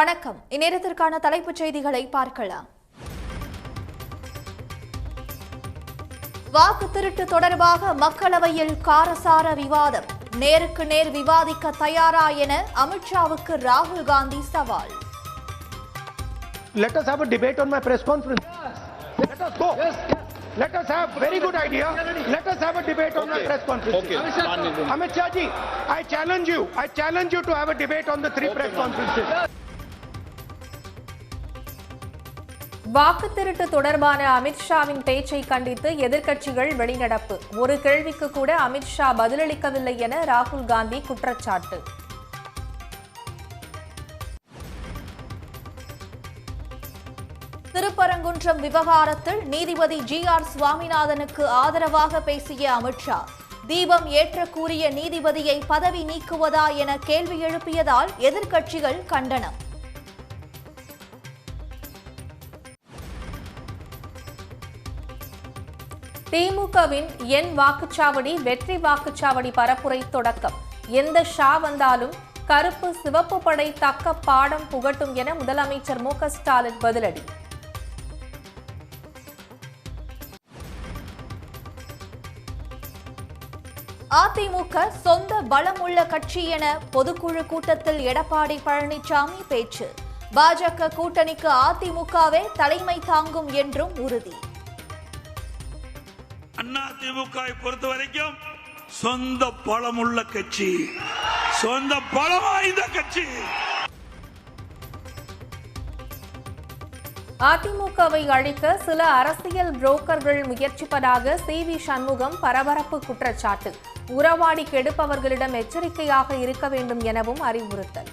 வணக்கம். இந்நேரத்திற்கான தலைப்புச் செய்திகளை பார்க்கலாம். வாக்கு திருட்டு தொடர்பாக மக்களவையில் காரசார விவாதம். நேருக்கு நேர் விவாதிக்க தயாரா என அமித்ஷாவுக்கு ராகுல் காந்தி சவால். Let us have a debate on my press conference. Let us go. Let us have very good idea. Let us have a debate on my press conference. Amit Shah ji, I challenge you. I challenge you to have a debate on the three press conferences. வாக்கு திருட்டு தொடர்பான அமித்ஷாவின் பேச்சை கண்டித்து எதிர்க்கட்சிகள் வெளிநடப்பு. ஒரு கேள்விக்கு கூட அமித்ஷா பதிலளிக்கவில்லை என ராகுல் காந்தி குற்றச்சாட்டு. திருப்பரங்குன்றம் விவகாரத்தில் நீதிபதி GR சுவாமிநாதனுக்கு ஆதரவாக பேசிய அமித்ஷா, தீபம் ஏற்ற கூறிய நீதிபதியை பதவி நீக்குவதா என கேள்வி எழுப்பியதால் எதிர்க்கட்சிகள் கண்டனம். திமுகவின் என் வாக்குச்சாவடி வெற்றி வாக்குச்சாவடி பரப்புரை தொடக்கம். எந்த ஷா வந்தாலும் கருப்பு சிவப்பு படை தக்க பாடம் புகட்டும் என முதலமைச்சர் மு க ஸ்டாலின் பதிலடி. அதிமுக சொந்த பலம் உள்ள கட்சி என பொதுக்குழு கூட்டத்தில் எடப்பாடி பழனிசாமி பேச்சு. பாஜக கூட்டணிக்கு அதிமுகவே தலைமை தாங்கும் என்றும் உறுதி. அதிமுகவை பொறுத்த வரைக்கும் சொந்த பலமுள்ள கட்சி, சொந்த பலம் வாய்ந்த கட்சி. அதிமுகவை அழிக்க சில அரசியல் புரோக்கர்கள் முயற்சிப்பதாக CV சண்முகம் பரபரப்பு குற்றச்சாட்டு. உறவாடி கெடுப்பவர்களிடம் எச்சரிக்கையாக இருக்க வேண்டும் எனவும் அறிவுறுத்தல்.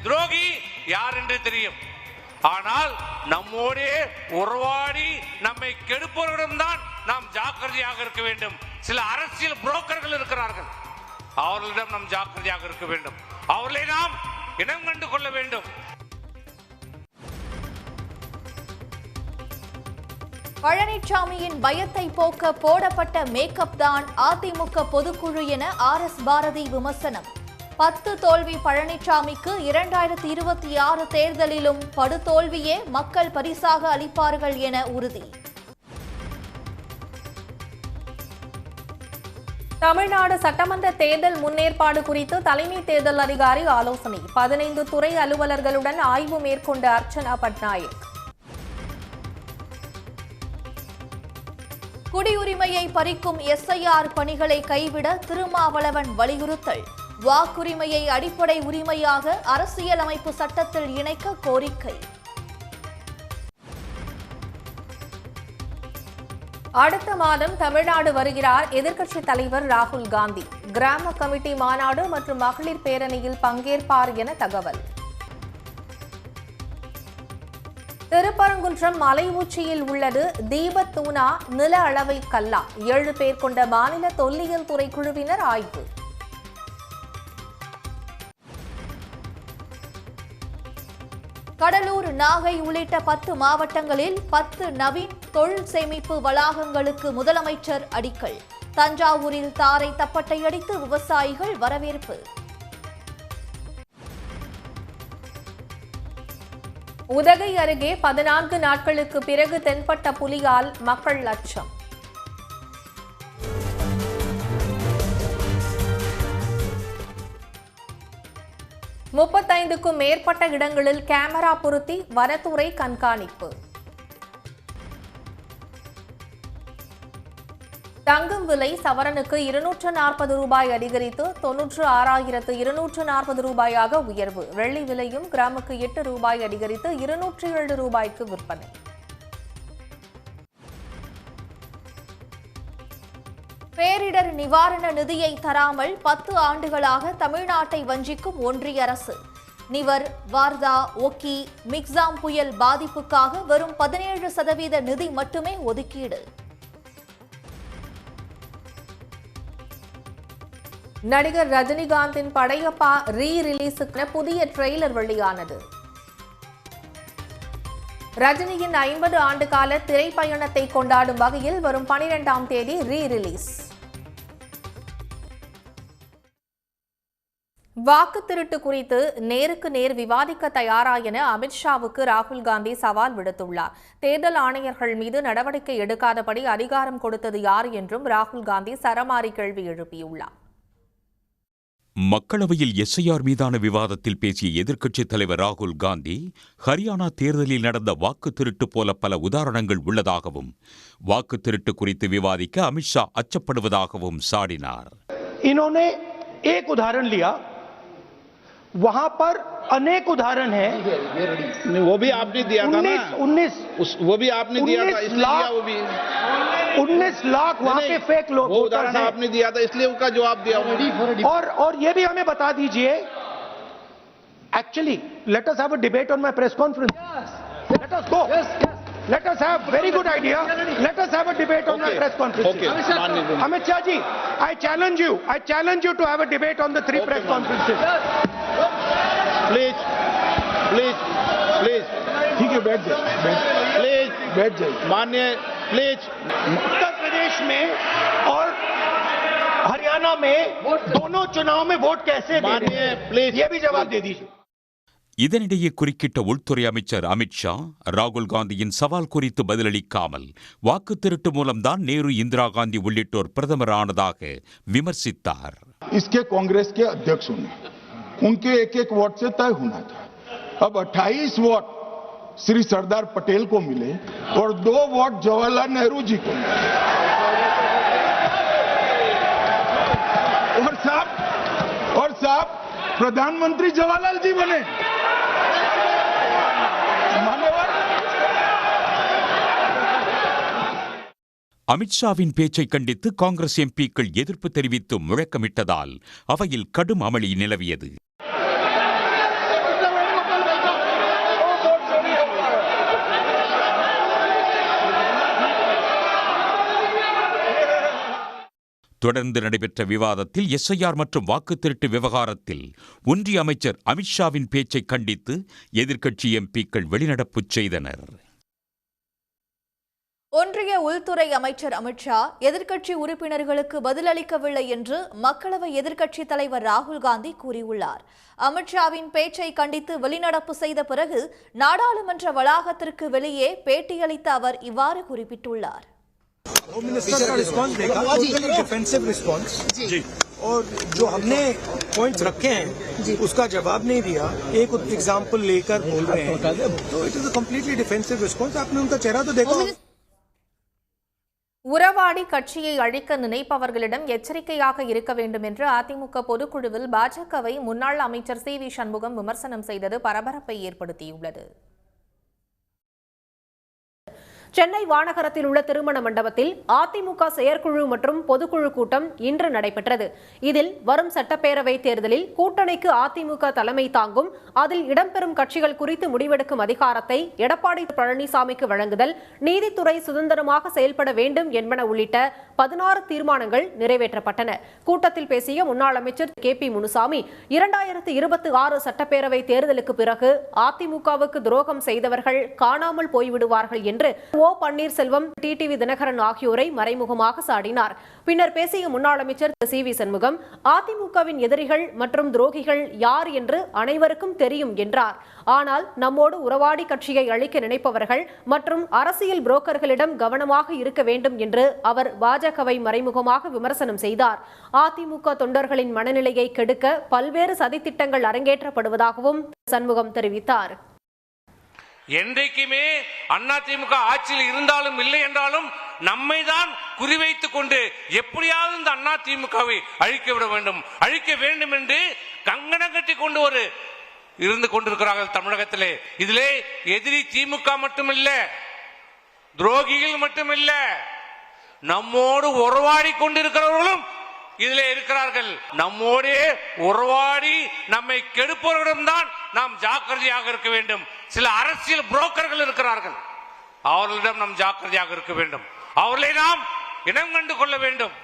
துரோகி யார் என்று தெரியும், ஆனால் நம்மோடே உறவாடி நம்மை கெடுப்பவரிடம்தான் நாம் ஜாக்கிரதையாக இருக்க வேண்டும். சில அரசியல் புரோக்கர்கள் இருக்கிறார்கள், அவர்களிடம் நாம் ஜாக்கிரதையாக இருக்க வேண்டும். அவர்களை நாம் இனம் கண்டு கொள்ள வேண்டும். பழனிசாமியின் பயத்தை போக்க போடப்பட்ட மேக்கப் தான் அதிமுக பொதுக்குழு என RS பாரதி விமர்சனம். 10 தோல்வி பழனிசாமிக்கு 2026 தேர்தலிலும் படுதோல்வியே மக்கள் பரிசாக அளிப்பார்கள் என உறுதி. தமிழ்நாடு சட்டமன்ற தேர்தல் முன்னேற்பாடு குறித்து தலைமை தேர்தல் அதிகாரி ஆலோசனை. 15 துறை அலுவலர்களுடன் ஆய்வு மேற்கொண்ட அர்ச்சனா பட்நாயக். குடியுரிமையை பறிக்கும் SIR பணிகளை கைவிட திருமாவளவன் வலியுறுத்தல். வாக்குரிமையை அடிப்படை உரிமையாக அரசியலமைப்பு சட்டத்தில் இணைக்க கோரிக்கை. அடுத்த மாதம் தமிழ்நாடு வருகிறார் எதிர்க்கட்சித் தலைவர் ராகுல் காந்தி. கிராம கமிட்டி மாநாடு மற்றும் மகளிர் பேரணியில் பங்கேற்பார் என தகவல். திருப்பரங்குன்றம் மலை உச்சியில் உள்ளது தீபத்தூணா நில அளவை கல்லா? 7 பேர் கொண்ட மாநில தொல்லியல் துறை குழுவினர் ஆய்வு. கடலூர், நாகை உள்ளிட்ட 10 மாவட்டங்களில் 10 நவீன் தொழில் சேமிப்பு வளாகங்களுக்கு முதலமைச்சர் அடிக்கல். தஞ்சாவூரில் தாரை தப்பட்டை அடித்து விவசாயிகள் வரவேற்பு. உதகை அருகே 14 நாட்களுக்கு பிறகு தென்பட்ட புலியால் மக்கள் அச்சம். முப்பத்தைந்துக்கும் மேற்பட்ட இடங்களில் கேமரா பொருத்தி வனத்துறை கண்காணிப்பு. தங்கம் விலை சவரனுக்கு 240 ரூபாய் அதிகரித்து 96,240 ரூபாயாக உயர்வு. வெள்ளி விலையும் கிராமுக்கு 8 ரூபாய் அதிகரித்து 207 ரூபாய்க்கு விற்பனை. பேரிடர் நிவாரண நிதியை தராமல் 10 ஆண்டுகளாக தமிழ்நாட்டை வஞ்சிக்கும் ஒன்றிய அரசு. நிவர், வார்தா, ஒக்கி, மிக்ஸாம் புயல் பாதிப்புக்காக வெறும் 17% நிதி மட்டுமே ஒதுக்கீடு. நடிகர் ரஜினிகாந்தின் படையப்பா ரீ-ரிலீஸுக்கு புதிய ட்ரெய்லர் வெளியானது. ரஜினியின் 50 ஆண்டு கால திரைப்பயணத்தை கொண்டாடும் வகையில் வரும் 12ஆம் தேதி ரீ-ரிலீஸ். வாக்கு திருட்டு குறித்து நேருக்கு நேர் விவாதிக்க தயாரா என அமித்ஷாவுக்கு ராகுல் காந்தி சவால் விடுத்துள்ளார். தேர்தல் ஆணையர்கள் மீது நடவடிக்கை எடுக்காதபடி அதிகாரம் கொடுத்தது யார் என்றும் ராகுல் காந்தி சரமாரி கேள்வி எழுப்பியுள்ளார். மக்களவையில் எஸ்ஐஆர் மீதான விவாதத்தில் பேசிய எதிர்க்கட்சித் தலைவர் ராகுல் காந்தி, ஹரியானா தேர்தலில் நடந்த வாக்கு திருட்டு போல பல உதாரணங்கள் உள்ளதாகவும், வாக்கு திருட்டு குறித்து விவாதிக்க அமித்ஷா அச்சப்படுவதாகவும் சாடினார். इन्होंने एक उदाहरण लिया, वहां पर अनेक उदाहरण है। वो भी आपने दिया था ना, 19 वो भी आपने दिया था, इसलिए दिया वो भी 19 लाख वहां पे फेक लोग वो उदाहरण आपने दिया था, इसलिए उसका जवाब दिया। और ये भी हमें बता दीजिए, actually let us have a debate on my press conference, let us go, let us have very good idea, let us have a debate on my press conference. Amit Shah ji, I challenge you to have a debate on the 3 press conferences. Please ठीक है, बैठ जाइए माननीय, please. Uttar Pradesh में और हरियाणा में दोनों चुनाव में वोट कैसे माननीय, प्लीज ये भी जवाब दे दीजिए. இதனிடையே குறுக்கிட்ட உள்துறை அமைச்சர் அமித்ஷா, ராகுல் காந்தியின் சவால் குறித்து பதிலளிக்காமல், வாக்கு திருட்டு மூலம்தான் நேரு, இந்திரா காந்தி உள்ளிட்டோர் பிரதமர் ஆனதாக விமர்சித்தார். इसके कांग्रेस के अध्यक्ष होने, उनके एक वोट से तय होना था. अब 28 वोट श्री सरदार पटेल को मिले और 2 वोट जवाहरलाल नेहरू जी को मिले. और साहब प्रधानमंत्री जवाहरलाल जी बने. அமித்ஷாவின் பேச்சை கண்டித்து காங்கிரஸ் எம்பிக்கள் எதிர்ப்பு தெரிவித்து முழக்கமிட்டதால் அவையில் கடும் அமளி நிலவியது. தொடர்ந்து நடைபெற்ற விவாதத்தில் எஸ்ஐஆர் மற்றும் வாக்கு திருட்டு விவகாரத்தில் ஒன்றிய அமைச்சர் அமித்ஷாவின் பேச்சை கண்டித்து எதிர்க்கட்சி எம்பிக்கள் வெளிநடப்பு செய்தனர். ஒன்றிய உள்துறை அமைச்சர் அமித்ஷா எதிர்க்கட்சி உறுப்பினர்களுக்கு பதிலளிக்கவில்லை என்று மக்களவை எதிர்க்கட்சித் தலைவர் ராகுல் காந்தி கூறியுள்ளார். அமித்ஷாவின் பேச்சை கண்டித்து வெளிநடப்பு செய்த பிறகு நாடாளுமன்ற வளாகத்திற்கு வெளியே பேட்டியளித்த அவர் இவ்வாறு குறிப்பிட்டுள்ளார். होम मिनिस्टर का रिस्पांस देखा, टोटली डिफेंसिव रिस्पांस और जो हमने पॉइंट्स रखे हैं उसका जवाब नहीं दिया, एक एग्जांपल लेकर बोल रहे हैं, तो it is a completely defensive response. आपने उनका चेहरा तो देखो. உறவாடி கட்சியை அழிக்க நினைப்பவர்களிடம் எச்சரிக்கையாக இருக்க வேண்டும் என்று அதிமுக பொதுக்குழுவில் பாஜகவை முன்னாள் அமைச்சர் CV சண்முகம் விமர்சனம் செய்தது பரபரப்பை ஏற்படுத்தியுள்ளது. சென்னை வானகரத்தில் உள்ள திருமண மண்டபத்தில் அதிமுக செயற்குழு மற்றும் பொதுக்குழு கூட்டம் இன்று நடைபெற்றது. இதில் வரும் சட்டப்பேரவை தேர்தலில் கூட்டணிக்கு அதிமுக தலைமை தாங்கும், அதில் இடம்பெறும் கட்சிகள் குறித்து முடிவெடுக்கும் அதிகாரத்தை எடப்பாடி பழனிசாமிக்கு வழங்குதல், நீதித்துறை சுதந்திரமாக செயல்பட வேண்டும் என்பன உள்ளிட்ட 16 தீர்மானங்கள் நிறைவேற்றப்பட்டன. கூட்டத்தில் பேசிய முன்னாள் அமைச்சர் KP முனுசாமி, 2026 சட்டப்பேரவை தேர்தலுக்கு பிறகு அதிமுகவுக்கு துரோகம் செய்தவர்கள் காணாமல் போய்விடுவார்கள் என்று ஓ பன்னீர்செல்வம், TTV தினகரன் ஆகியோரை மறைமுகமாக சாடினார். பின்னர் பேசிய முன்னாள் அமைச்சர் CV சண்முகம், அதிமுகவின் எதிரிகள் மற்றும் துரோகிகள் யார் என்று அனைவருக்கும் தெரியும் என்றார். ஆனால் நம்மோடு உறவாடி கட்சியை அழிக்க நினைப்பவர்கள் மற்றும் அரசியல் புரோக்கர்களிடம் கவனமாக இருக்க வேண்டும் என்று அவர் பாஜகவை மறைமுகமாக விமர்சனம் செய்தார். அதிமுக தொண்டர்களின் மனநிலையை கெடுக்க பல்வேறு சதித்திட்டங்கள் அரங்கேற்றப்படுவதாகவும் சண்முகம் தெரிவித்தார். என்றைக்குமே அதிமுக ஆட்சியில் இருந்தாலும் இல்லை என்றாலும் நம்மை தான் குறிவைத்துக் கொண்டு எப்படியாவது இந்த அதிமுகவை அழிக்க வேண்டும் என்று கங்கணம் கட்டி கொண்டு இருந்து கொண்டிருக்கிறார்கள் தமிழகத்திலே. இதிலே எதிரி திமுக மட்டுமில்ல, துரோகிகள் மட்டுமில்ல, நம்மோடு உறவாடி கொண்டிருக்கிறவர்களும் இதிலே இருக்கிறார்கள். நம்மோடே உறவாடி நம்மை கெடுப்பவர்களிடம் தான் நாம் ஜாக்கிரதையாக இருக்க வேண்டும். சில அரசியல் புரோக்கர்கள் இருக்கிறார்கள், அவர்களிடம் நாம் ஜாக்கிரதையாக இருக்க வேண்டும். அவர்களை நாம் இனம் கண்டு கொள்ள வேண்டும்.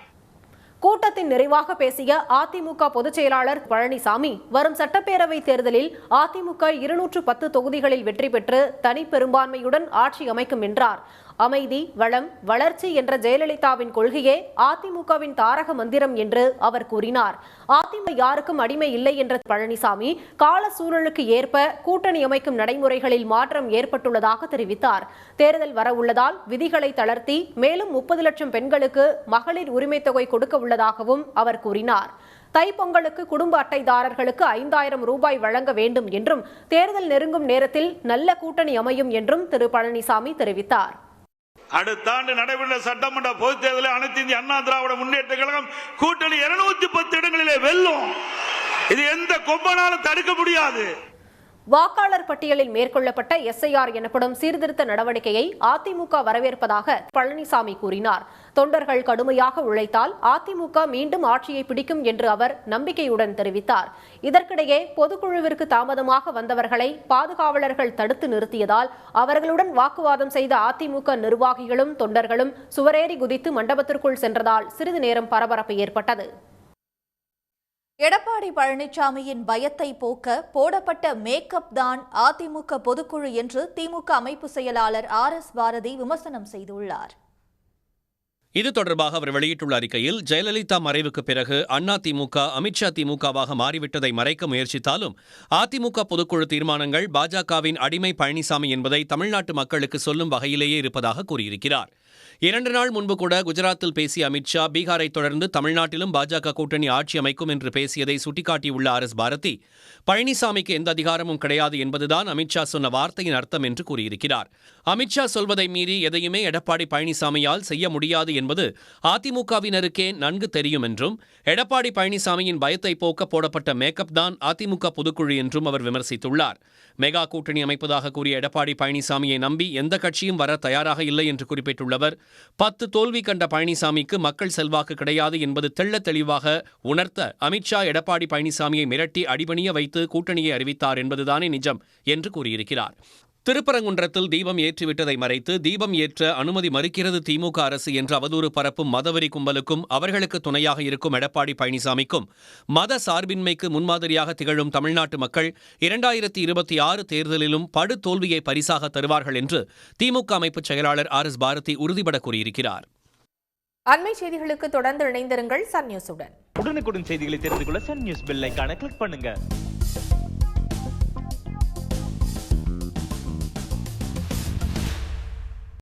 கூட்டத்தின் நிறைவாக பேசிய அதிமுக பொதுச் செயலாளர் பழனிசாமி, வரும் சட்டப்பேரவை தேர்தலில் அதிமுக 210 தொகுதிகளில் வெற்றி பெற்று தனி பெரும்பான்மையுடன் ஆட்சி அமைக்கும் என்றார். அமைதி, வளம், வளர்ச்சி என்ற ஜெயலலிதாவின் கொள்கையே அதிமுகவின் தாரக மந்திரம் என்று அவர் கூறினார். அதிமுக யாருக்கும் அடிமை இல்லை என்ற பழனிசாமி கால சூழலுக்கு ஏற்ப கூட்டணி அமைக்கும் நடைமுறைகளில் மாற்றம் ஏற்பட்டுள்ளதாக தெரிவித்தார். தேர்தல் வரவுள்ளதால் விதிகளை தளர்த்தி மேலும் 30 லட்சம் பெண்களுக்கு மகளிர் உரிமை தொகை கொடுக்க உள்ளதாகவும் அவர் கூறினார். தைப்பொங்கலுக்கு குடும்ப அட்டைதாரர்களுக்கு 5000 ரூபாய் வழங்க வேண்டும் என்றும் தேர்தல் நெருங்கும் நேரத்தில் நல்ல கூட்டணி அமையும் என்றும் திரு பழனிசாமி தெரிவித்தார். அடுத்த ஆண்டு நடைபெற்ற சட்டமன்ற பொதுத் தேர்தலில் அனைத்து இந்திய அண்ணா திராவிட முன்னேற்ற கழகம் கூட்டணி 210 இடங்களிலே வெல்லும். இது எந்த கொம்பனாலும் தடுக்க முடியாது. வாக்காளர் பட்டியலில் மேற்கொள்ளப்பட்ட SIR எனப்படும் சீர்திருத்த நடவடிக்கையை அதிமுக வரவேற்பதாக பழனிசாமி கூறினார். தொண்டர்கள் கடுமையாக உழைத்தால் அதிமுக மீண்டும் ஆட்சியை பிடிக்கும் என்று அவர் நம்பிக்கையுடன் தெரிவித்தார். இதற்கிடையே பொதுக்குழுவிற்கு தாமதமாக வந்தவர்களை பாதுகாவலர்கள் தடுத்து நிறுத்தியதால் அவர்களுடன் வாக்குவாதம் செய்த அதிமுக நிர்வாகிகளும் தொண்டர்களும் சுவரேறி குதித்து மண்டபத்திற்குள் சென்றதால் சிறிது நேரம் பரபரப்பு ஏற்பட்டது. எடப்பாடி பழனிசாமியின் பயத்தை போக்க போடப்பட்ட மேக்கப் தான் அதிமுக பொதுக்குழு என்று திமுக அமைப்பு செயலாளர் RS பாரதி விமர்சனம் செய்துள்ளார். இது தொடர்பாக அவர் வெளியிட்டுள்ள அறிக்கையில், ஜெயலலிதா மறைவுக்கு பிறகு அதிமுக அமித்ஷா திமுகவாக மாறிவிட்டதை மறைக்க முயற்சித்தாலும் அதிமுக பொதுக்குழு தீர்மானங்கள் பாஜகவின் அடிமை பழனிசாமி என்பதை தமிழ்நாட்டு மக்களுக்கு சொல்லும் வகையிலேயே இருப்பதாக கூறியிருக்கிறார். 2 நாள் முன்பு கூட குஜராத்தில் பேசிய அமித்ஷா பீகாரை தொடர்ந்து தமிழ்நாட்டிலும் பாஜக கூட்டணி ஆட்சி அமைக்கும் என்று பேசியதை சுட்டிக்காட்டியுள்ள RS பாரதி, பழனிசாமிக்கு எந்த அதிகாரமும் கிடையாது என்பதுதான் அமித்ஷா சொன்ன வார்த்தையின் அர்த்தம் என்று கூறியிருக்கிறார். அமித்ஷா சொல்வதை மீறி எதையுமே எடப்பாடி பழனிசாமியால் செய்ய முடியாது என்பது அதிமுகவினருக்கே நன்கு தெரியும் என்றும், எடப்பாடி பழனிசாமியின் பயத்தை போக்க போடப்பட்ட மேக்கப் தான் அதிமுக பொதுக்குழு என்றும் அவர் விமர்சித்துள்ளார். மெகா கூட்டணி அமைப்பதாக கூறிய எடப்பாடி பழனிசாமியை நம்பி எந்த கட்சியும் வர தயாராக இல்லை என்று குறிப்பிட்டுள்ளவர், 10 தோல்வி கண்ட பழனிசாமிக்கு மக்கள் செல்வாக்கு கிடையாது என்பது தெள்ளத் தெளிவாக உணர்த்த அமித்ஷா எடப்பாடி பழனிசாமியை மிரட்டி அடிபணிய வைத்து கூட்டணியை அறிவித்தார் என்பதுதானே நிஜம் என்று கூறியிருக்கிறார். திருப்பரங்குன்றத்தில் தீபம் ஏற்றிவிட்டதை மறைத்து தீபம் ஏற்ற அனுமதி மறுக்கிறது திமுக அரசு என்று அவதூறு பரப்பும் மதவெறி கும்பலுக்கும் அவர்களுக்கு துணையாக இருக்கும் எடப்பாடி பழனிசாமிக்கும் மத சார்பின்மைக்கு முன்மாதிரியாக திகழும் தமிழ்நாட்டு மக்கள் 2026 தேர்தலிலும் படு தோல்வியை பரிசாக தருவார்கள் என்று திமுக அமைப்பு செயலாளர் RS பாரதி உறுதிபட கூறியிருக்கிறார். அண்மை செய்திகளுக்கு தொடர்ந்து இணைந்திருங்கள் சன் நியூஸுடன். உடனுக்குடன் செய்திகளை தெரிந்து கொள்ள சன் நியூஸ் பெல் ஐகானை கிளிக் பண்ணுங்க.